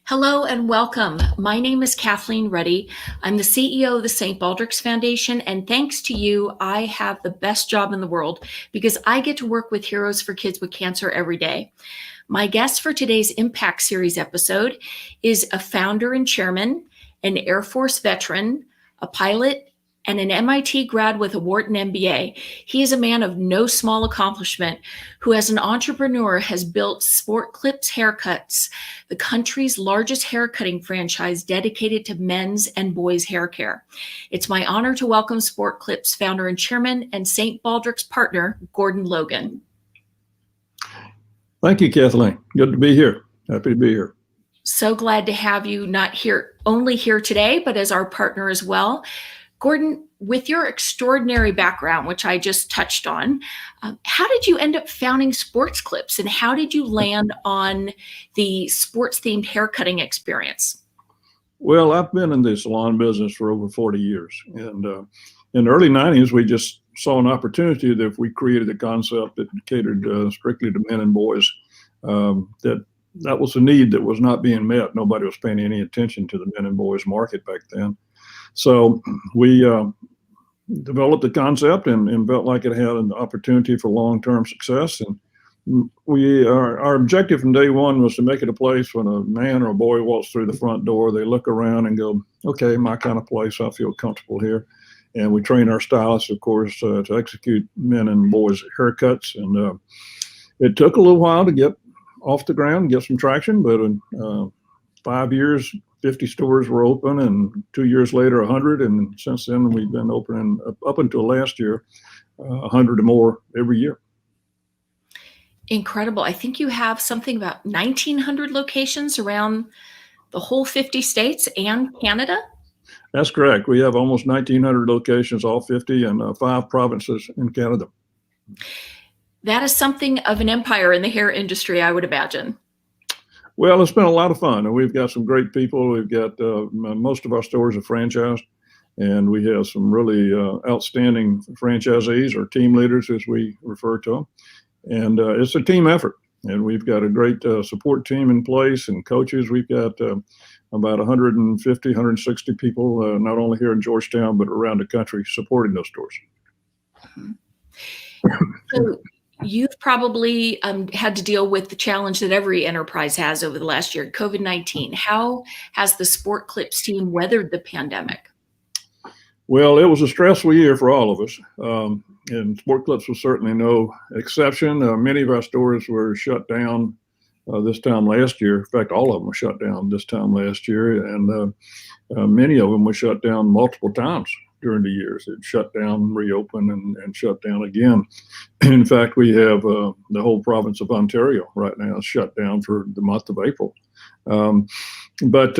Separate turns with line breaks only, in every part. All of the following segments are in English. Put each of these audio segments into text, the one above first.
Hello and welcome. My name is Kathleen Ruddy. I'm the CEO of the St. Baldrick's Foundation, and thanks to you, I have the best job in the world because I get to work with heroes for kids with cancer every day. My guest for today's Impact Series episode is a founder and chairman, an Air Force veteran, a pilot, and an MIT grad with a Wharton MBA. He is a man of no small accomplishment who, as an entrepreneur, has built Sport Clips Haircuts, the country's largest haircutting franchise dedicated to men's and boys' hair care. It's my honor to welcome Sport Clips founder and chairman and St. Baldrick's partner, Gordon Logan.
Thank you, Kathleen. Good to be here. Happy to be here.
So glad to have you not only here today, but as our partner as well. Gordon, with your extraordinary background, which I just touched on, how did you end up founding Sports Clips, and how did you land on the sports-themed haircutting experience?
Well, I've been in the salon business for over 40 years. And in the early 90s, we just saw an opportunity that if we created a concept that catered strictly to men and boys, that was a need that was not being met. Nobody was paying any attention to the men and boys market back then. So we developed the concept and felt like it had an opportunity for long-term success. And our objective from day one was to make it a place when a man or a boy walks through the front door, they look around and go, okay, my kind of place, I feel comfortable here. And we train our stylists, of course, to execute men and boys haircuts. And it took a little while to get off the ground, get some traction, but in 5 years, 50 stores were open, and 2 years later, 100. And since then, we've been opening up until last year, 100 or more every year.
Incredible. I think you have something about 1,900 locations around the whole 50 states and Canada.
That's correct. We have almost 1,900 locations, all 50, and 5 provinces in Canada.
That is something of an empire in the hair industry, I would imagine.
Well, it's been a lot of fun, and we've got some great people. We've got most of our stores are franchised, and we have some really outstanding franchisees or team leaders, as we refer to them. And it's a team effort, and we've got a great support team in place and coaches. We've got about 150, 160 people, not only here in Georgetown, but around the country supporting those stores.
So you've probably had to deal with the challenge that every enterprise has over the last year, COVID-19. How has the Sport Clips team weathered the pandemic?
Well, it was a stressful year for all of us, and Sport Clips was certainly no exception. Many of our stores were shut down this time last year. In fact, all of them were shut down this time last year, and many of them were shut down multiple times during the years. It shut down, reopened, and shut down again. In fact, we have the whole province of Ontario right now shut down for the month of April. But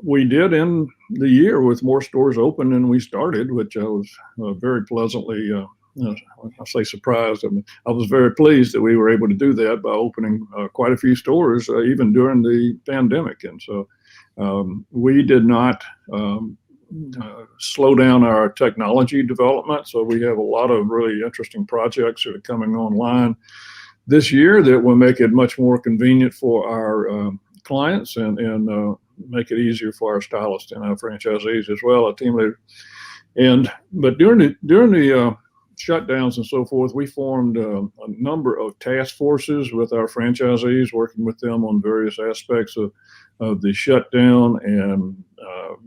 we did end the year with more stores open than we started, which I was very pleasantly, I say surprised. I was very pleased that we were able to do that by opening quite a few stores, even during the pandemic. And so we did not slow down our technology development. So we have a lot of really interesting projects that are coming online this year that will make it much more convenient for our clients and make it easier for our stylists and our franchisees as well, our team leaders. But during the shutdowns and so forth, we formed a number of task forces with our franchisees, working with them on various aspects of the shutdown and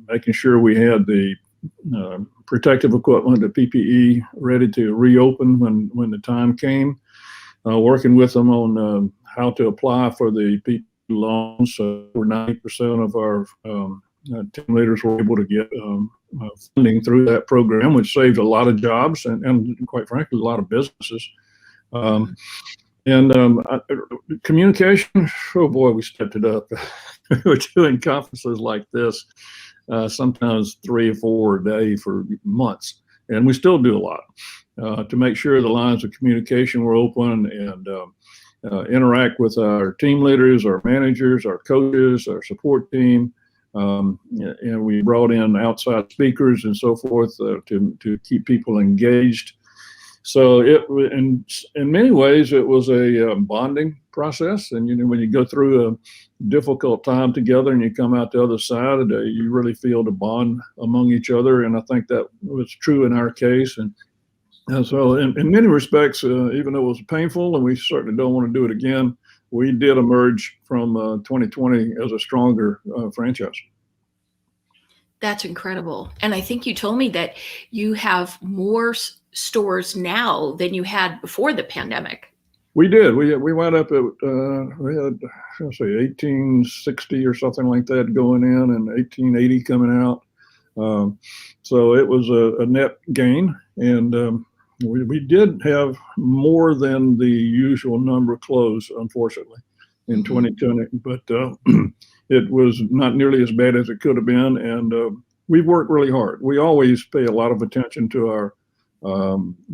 making sure we had the protective equipment, the PPE, ready to reopen when the time came. Working with them on how to apply for the PPE loans. So 90% of our team leaders were able to get funding through that program, which saved a lot of jobs and quite frankly, a lot of businesses. Communication, oh boy, we stepped it up. We're doing conferences like this, sometimes 3 or 4 a day for months. And we still do a lot to make sure the lines of communication were open and interact with our team leaders, our managers, our coaches, our support team. And we brought in outside speakers and so forth to keep people engaged. So in many ways, it was a bonding process. And, when you go through a difficult time together and you come out the other side, you really feel the bond among each other. And I think that was true in our case. And so in many respects, even though it was painful and we certainly don't want to do it again, we did emerge from 2020 as a stronger franchise.
That's incredible. And I think you told me that you have more stores now than you had before the pandemic.
We did. We wound up at we had, let's say, 1860 or something like that going in, and 1880 coming out. So it was a net gain, and we did have more than the usual number closed, unfortunately, in 2020. But it was not nearly as bad as it could have been, and we've worked really hard. We always pay a lot of attention to our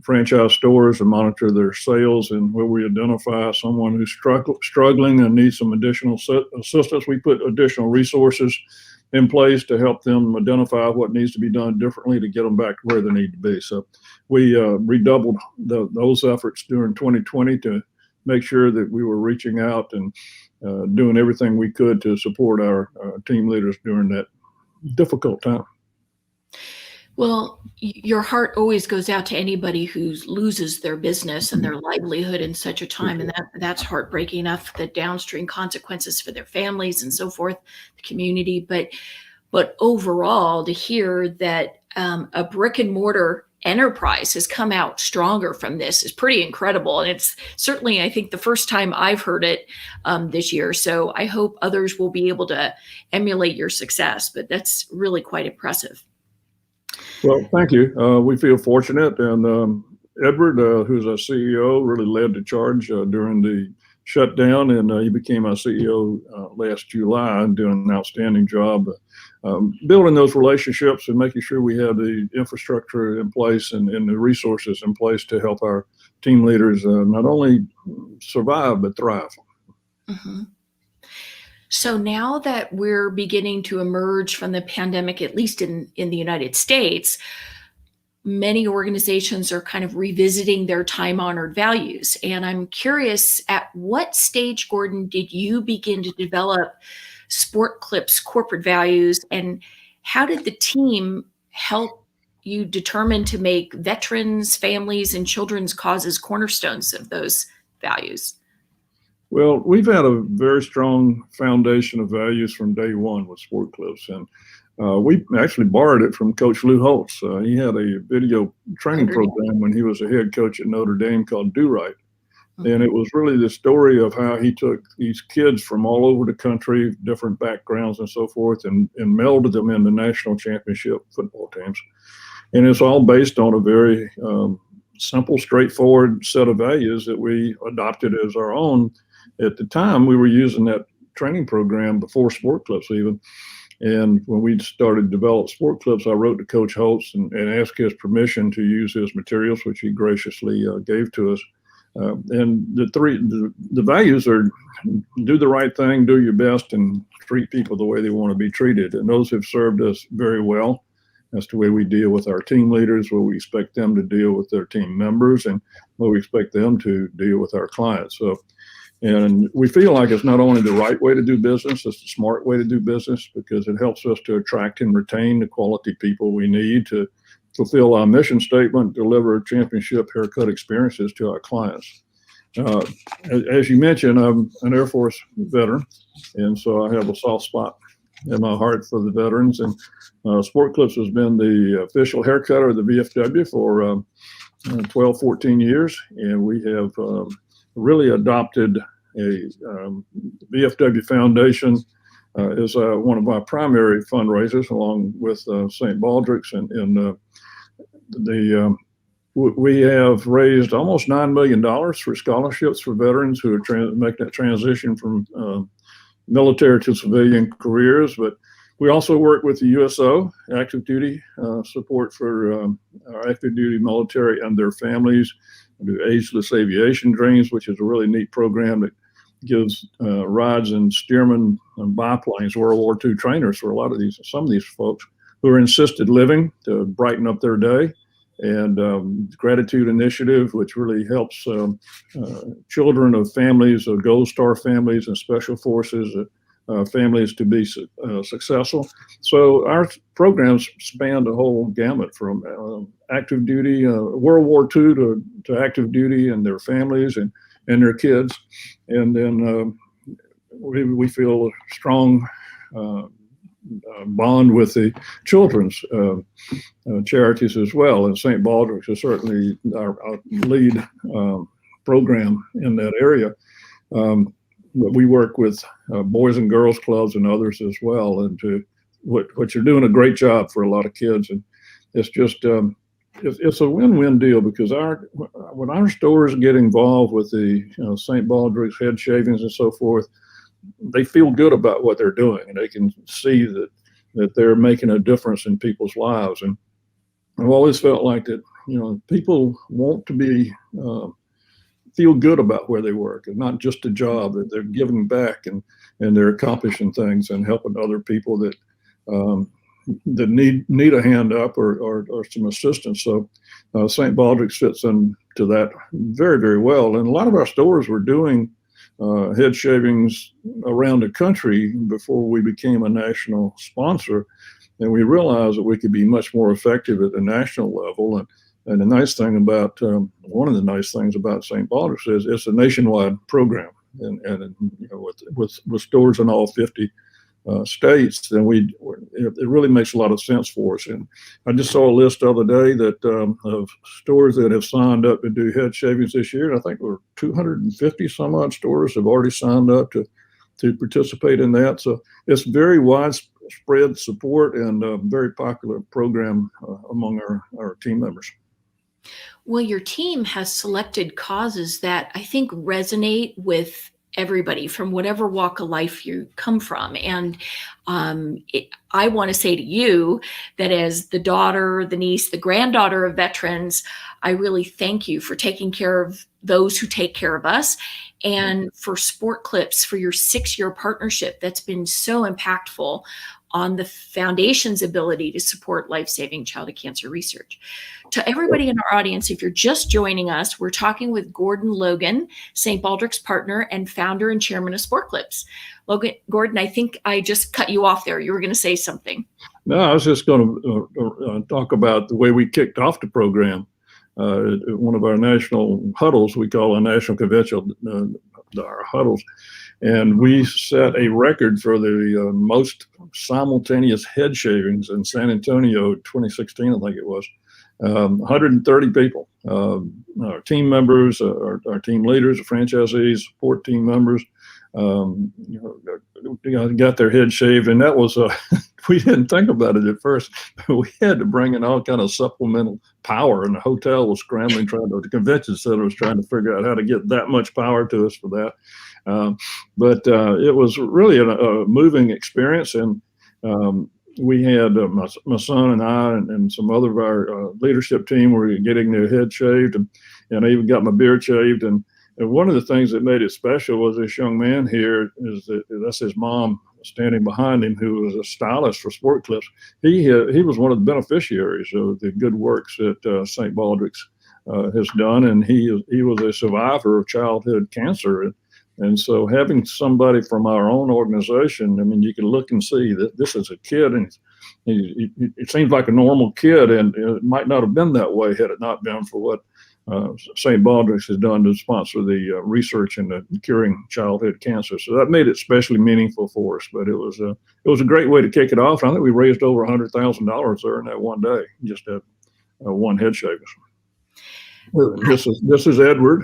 franchise stores and monitor their sales, and where we identify someone who's struggling and needs some additional assistance, we put additional resources in place to help them identify what needs to be done differently to get them back to where they need to be. So we redoubled those efforts during 2020 to make sure that we were reaching out and doing everything we could to support our team leaders during that difficult time.
Well, your heart always goes out to anybody who loses their business and their livelihood in such a time, and that's heartbreaking enough. The downstream consequences for their families and so forth, the community. But overall, to hear that a brick and mortar enterprise has come out stronger from this is pretty incredible, and it's certainly, I think, the first time I've heard it this year. So I hope others will be able to emulate your success. But that's really quite impressive.
Well, thank you. We feel fortunate, and Edward, who's our CEO, really led the charge during the shutdown, and he became our CEO last July, doing an outstanding job building those relationships and making sure we have the infrastructure in place and the resources in place to help our team leaders not only survive but thrive.
Mm-hmm. So now that we're beginning to emerge from the pandemic, at least in the United States, many organizations are kind of revisiting their time-honored values. And I'm curious, at what stage, Gordon, did you begin to develop Sport Clip's corporate values, and how did the team help you determine to make veterans, families, and children's causes cornerstones of those values?
Well, we've had a very strong foundation of values from day one with Sport Clips, and we actually borrowed it from Coach Lou Holtz. He had a video training program when he was a head coach at Notre Dame called Do Right. And it was really the story of how he took these kids from all over the country, different backgrounds and so forth, and melded them into national championship football teams. And it's all based on a very simple, straightforward set of values that we adopted as our own. At the time, we were using that training program before Sport Clips even. And when we started to develop Sport Clips, I wrote to Coach Holtz and asked his permission to use his materials, which he graciously gave to us. And the values are do the right thing, do your best, and treat people the way they want to be treated. And those have served us very well. That's the way we deal with our team leaders, where we expect them to deal with their team members, and where we expect them to deal with our clients. And we feel like it's not only the right way to do business, it's the smart way to do business, because it helps us to attract and retain the quality people we need to fulfill our mission statement, deliver championship haircut experiences to our clients. As you mentioned, I'm an Air Force veteran, and so I have a soft spot in my heart for the veterans. And Sport Clips has been the official haircutter of the VFW for 12, 14 years, and we have really adopted a VFW Foundation is one of our primary fundraisers, along with St. Baldrick's, and we have raised almost $9 million for scholarships for veterans who are making that transition from military to civilian careers. But we also work with the USO, active duty support for our active duty military and their families. We do Ageless Aviation Dreams, which is a really neat program that gives rides and steermen and biplanes, World War II trainers for some of these folks who are in assisted living to brighten up their day. and Gratitude Initiative, which really helps children of families, of Gold Star families and Special Forces families to be successful. So our programs span the whole gamut from active duty, World War II to active duty and their families and their kids. And then we feel a strong bond with the children's charities as well. And St. Baldrick's is certainly our lead program in that area. But we work with Boys and Girls Clubs and others as well. And what you're doing a great job for a lot of kids. And it's just, it's a win-win deal because when our stores get involved with the St. Baldrick's head shavings and so forth, they feel good about what they're doing, and they can see that they're making a difference in people's lives. And I've always felt like that, people want to be feel good about where they work, and not just a job, that they're giving back and they're accomplishing things and helping other people that that need a hand up or some assistance. So St. Baldrick's fits into that very, very well. And a lot of our stores were doing head shavings around the country before we became a national sponsor. And we realized that we could be much more effective at the national level. And the nice thing about, one of the nice things about St. Baldrick's is it's a nationwide program. And with stores in all 50 states, then it really makes a lot of sense for us. And I just saw a list the other day that of stores that have signed up to do head shavings this year. And I think we're 250 some odd stores have already signed up to participate in that. So it's very widespread support and a very popular program among our team members.
Well, your team has selected causes that I think resonate with everybody from whatever walk of life you come from. And I want to say to you that as the daughter, the niece, the granddaughter of veterans, I really thank you for taking care of those who take care of us, and for Sport Clips, for your 6-year partnership that's been so impactful on the foundation's ability to support life-saving childhood cancer research. To everybody in our audience, if you're just joining us, we're talking with Gordon Logan, St. Baldrick's partner and founder and chairman of Sport Clips. Gordon, I think I just cut you off there. You were going to say something.
No, I was just going to talk about the way we kicked off the program. One of our national huddles, we call a national convention, our huddles. And we set a record for the most simultaneous head shavings in San Antonio, 2016, I think it was. 130 people, our team members, our team leaders, franchisees, support team members, got their head shaved. And that was, we didn't think about it at first, but we had to bring in all kind of supplemental power. And the hotel was scrambling, the convention center was trying to figure out how to get that much power to us for that. But it was really a moving experience. And we had my son and I and some other of our leadership team were getting their head shaved, and I even got my beard shaved. And one of the things that made it special was this young man here, that's his mom standing behind him, who was a stylist for Sport Clips. He was one of the beneficiaries of the good works that St. Baldrick's has done, and he was a survivor of childhood cancer. And so having somebody from our own organization, I mean, you can look and see that this is a kid, and it seems like a normal kid, and it might not have been that way had it not been for what St. Baldrick's has done to sponsor the research into curing childhood cancer. So that made it especially meaningful for us. But it was a great way to kick it off. I think we raised over $100,000 there in that one day, just at one head shaving. This is Edward.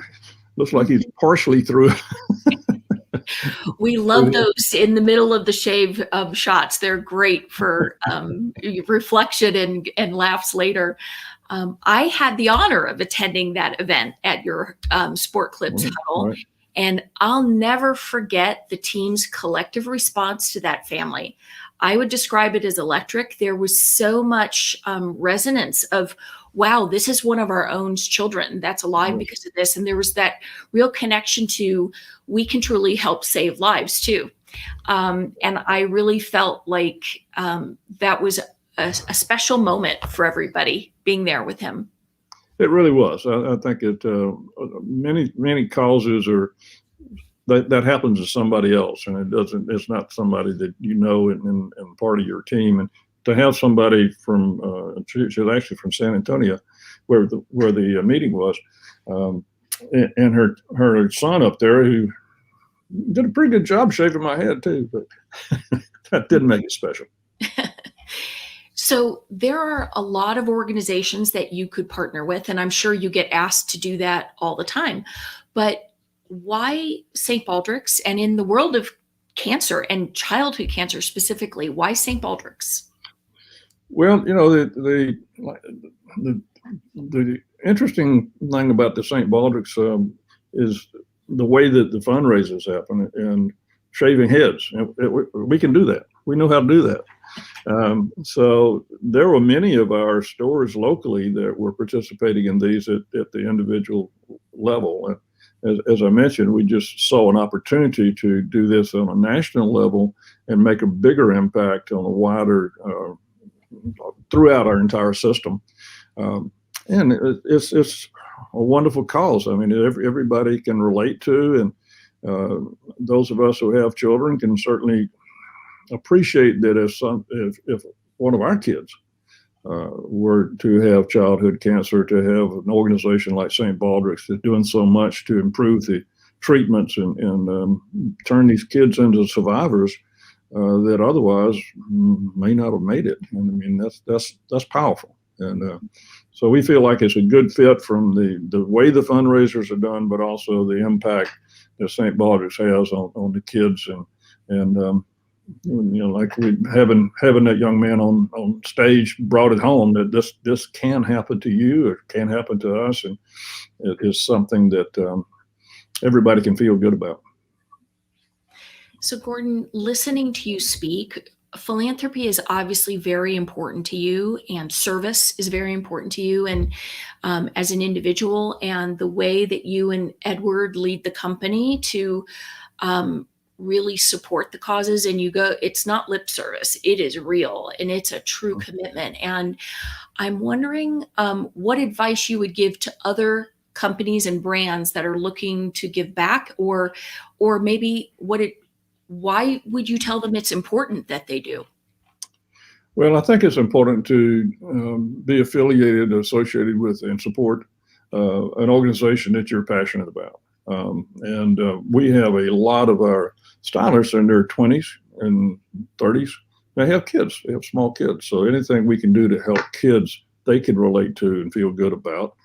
Looks like he's partially through.
We love those in the middle of the shave shots. They're great for reflection and laughs later. I had the honor of attending that event at your Sport Clips huddle, right. And I'll never forget the team's collective response to that family. I would describe it as electric. There was so much resonance of, wow, this is one of our own children that's alive because of this. And there was that real connection to, we can truly help save lives too. And I really felt like that was a special moment for everybody being there with him.
It really was. I think many causes are that happens to somebody else, and it's not somebody that you know and part of your team. And to have somebody from she was actually from San Antonio, where the meeting was, um, and her son up there who did a pretty good job shaving my head too, but that didn't make it special.
So there are a lot of organizations that you could partner with, and I'm sure you get asked to do that all the time. But why St. Baldrick's? And in the world of cancer and childhood cancer specifically, why St. Baldrick's?
Well, the interesting thing about the St. Baldrick's is the way that the fundraisers happen and shaving heads. We can do that. We know how to do that. So there were many of our stores locally that were participating in these at the individual level. As I mentioned, we just saw an opportunity to do this on a national level and make a bigger impact on a wider throughout our entire system. And it's a wonderful cause. I mean, everybody can relate to, and those of us who have children can certainly appreciate that if one of our kids were to have childhood cancer, to have an organization like St. Baldrick's that's doing so much to improve the treatments and turn these kids into survivors that otherwise may not have made it. And I mean, that's powerful. And so we feel like it's a good fit from the way the fundraisers are done, but also the impact that St. Baldrick's has on the kids and like we having that young man on stage brought it home that this can happen to you or can happen to us, and it is something that everybody can feel good about.
So, Gordon, listening to you speak, philanthropy is obviously very important to you, and service is very important to you, and as an individual, and the way that you and Edward lead the company to really support the causes, and it's not lip service, it is real, and it's a true commitment. And I'm wondering what advice you would give to other companies and brands that are looking to give back, or maybe why would you tell them it's important that they do?
Well, I think it's important to be affiliated, associated with, and support an organization that you're passionate about. And we have a lot of our stylists in their 20s and 30s. They have kids. They have small kids. So anything we can do to help kids, they can relate to and feel good about.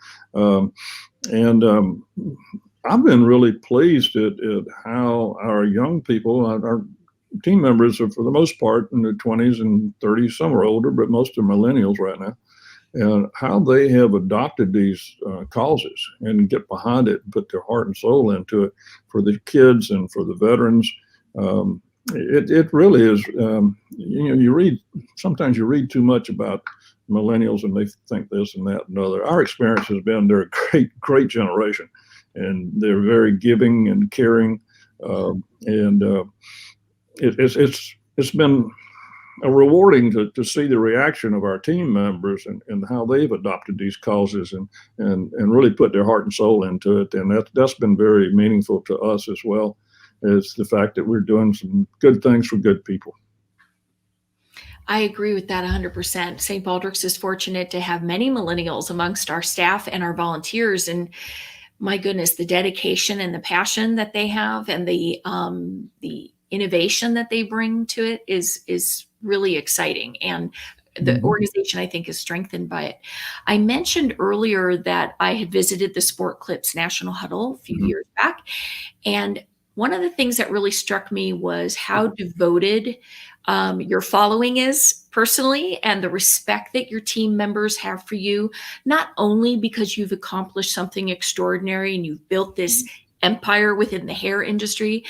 I've been really pleased at how our young people, our team members are for the most part in their 20s and 30s. Some are older, but most are millennials right now. And how they have adopted these causes and get behind it and put their heart and soul into it for the kids and for the veterans. It really is, sometimes you read too much about millennials and they think this and that and other. Our experience has been they're a great generation, and they're very giving and caring. It's been rewarding to see the reaction of our team members and how they've adopted these causes and really put their heart and soul into it. And that's been very meaningful to us, as well as the fact that we're doing some good things for good people.
I agree with that 100%. St. Baldrick's is fortunate to have many millennials amongst our staff and our volunteers. And my goodness, the dedication and the passion that they have, and the innovation that they bring to it is really exciting. And the organization, I think, is strengthened by it. I mentioned earlier that I had visited the Sport Clips National Huddle a few years back. And one of the things that really struck me was how devoted your following is personally, and the respect that your team members have for you, not only because you've accomplished something extraordinary and you've built this empire within the hair industry,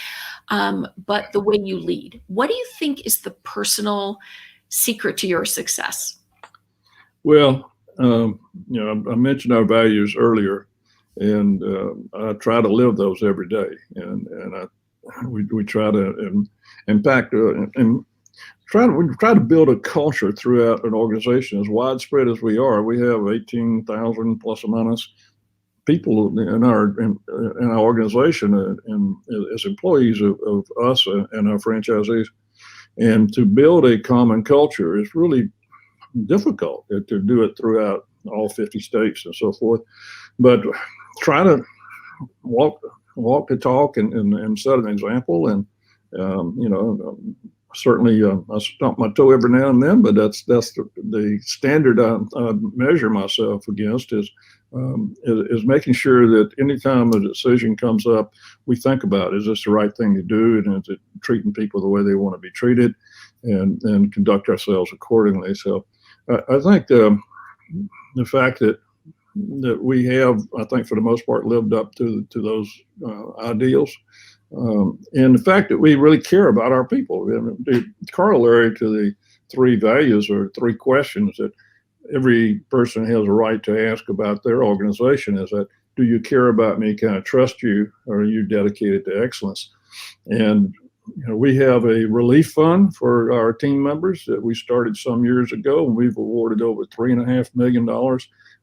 but the way you lead. What do you think is the personal secret to your success?
Well, I mentioned our values earlier, and I try to live those every day, and we try to impact We try to build a culture throughout an organization as widespread as we are. We have 18,000 plus or minus people in our organization and as employees of us and our franchisees. And to build a common culture is really difficult to do it throughout all 50 states and so forth. But try to walk the talk and set an example. And certainly I stump my toe every now and then, but that's the standard I measure myself against is making sure that anytime a decision comes up, we think about, is this the right thing to do, and is it treating people the way they want to be treated, and conduct ourselves accordingly. So I think the fact that we have, I think for the most part, lived up to those ideals. And the fact that we really care about our people. The corollary to the three values or three questions that every person has a right to ask about their organization is that, do you care about me? Can I trust you? Or are you dedicated to excellence? And we have a relief fund for our team members that we started some years ago, and we've awarded over $3.5 million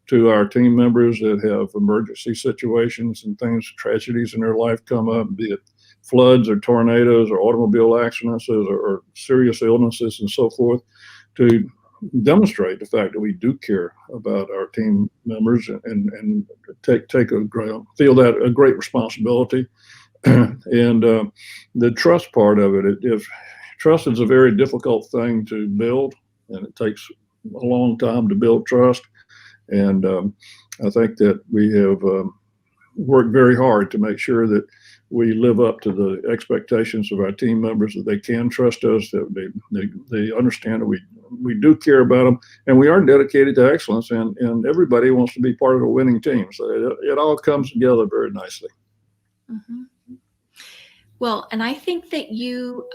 to our team members that have emergency situations and things, tragedies in their life come up, be it floods or tornadoes or automobile accidents or serious illnesses and so forth, to demonstrate the fact that we do care about our team members and feel that a great responsibility. And the trust part of it, if trust is a very difficult thing to build, and it takes a long time to build trust. And I think that we have worked very hard to make sure that we live up to the expectations of our team members, that they can trust us, that they understand that we do care about them, and we are dedicated to excellence, and everybody wants to be part of a winning team. So it all comes together very nicely.
Mm-hmm. Well, and I think that you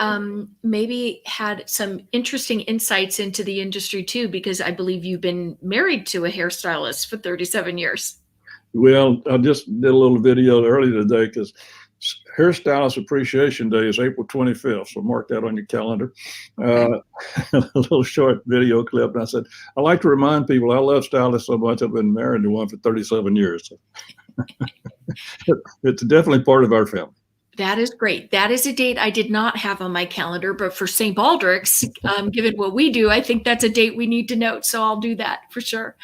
maybe had some interesting insights into the industry too, because I believe you've been married to a hairstylist for 37 years.
Well, I just did a little video earlier today because Hairstylist Appreciation Day is April 25th, so mark that on your calendar. Okay. A little short video clip. And I said, I like to remind people I love stylists so much. I've been married to one for 37 years. So it's definitely part of our family.
That is great. That is a date I did not have on my calendar, but for St. Baldrick's, given what we do, I think that's a date we need to note. So I'll do that for sure.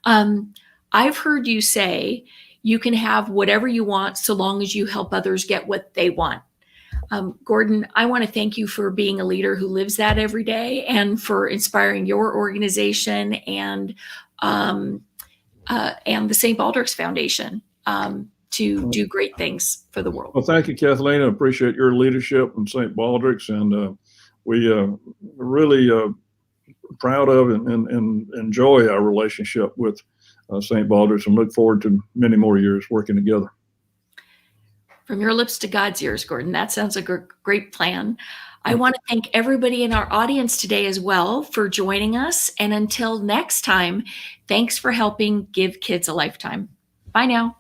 I've heard you say you can have whatever you want so long as you help others get what they want. Gordon, I want to thank you for being a leader who lives that every day and for inspiring your organization and the St. Baldrick's Foundation to do great things for the world.
Well, thank you, Kathleen. I appreciate your leadership in St. Baldrick's, and we really proud of and enjoy our relationship with St. Baldrick's, and look forward to many more years working together.
From your lips to God's ears, Gordon. That sounds like a great plan. I want to thank everybody in our audience today as well for joining us. And until next time, thanks for helping give kids a lifetime. Bye now.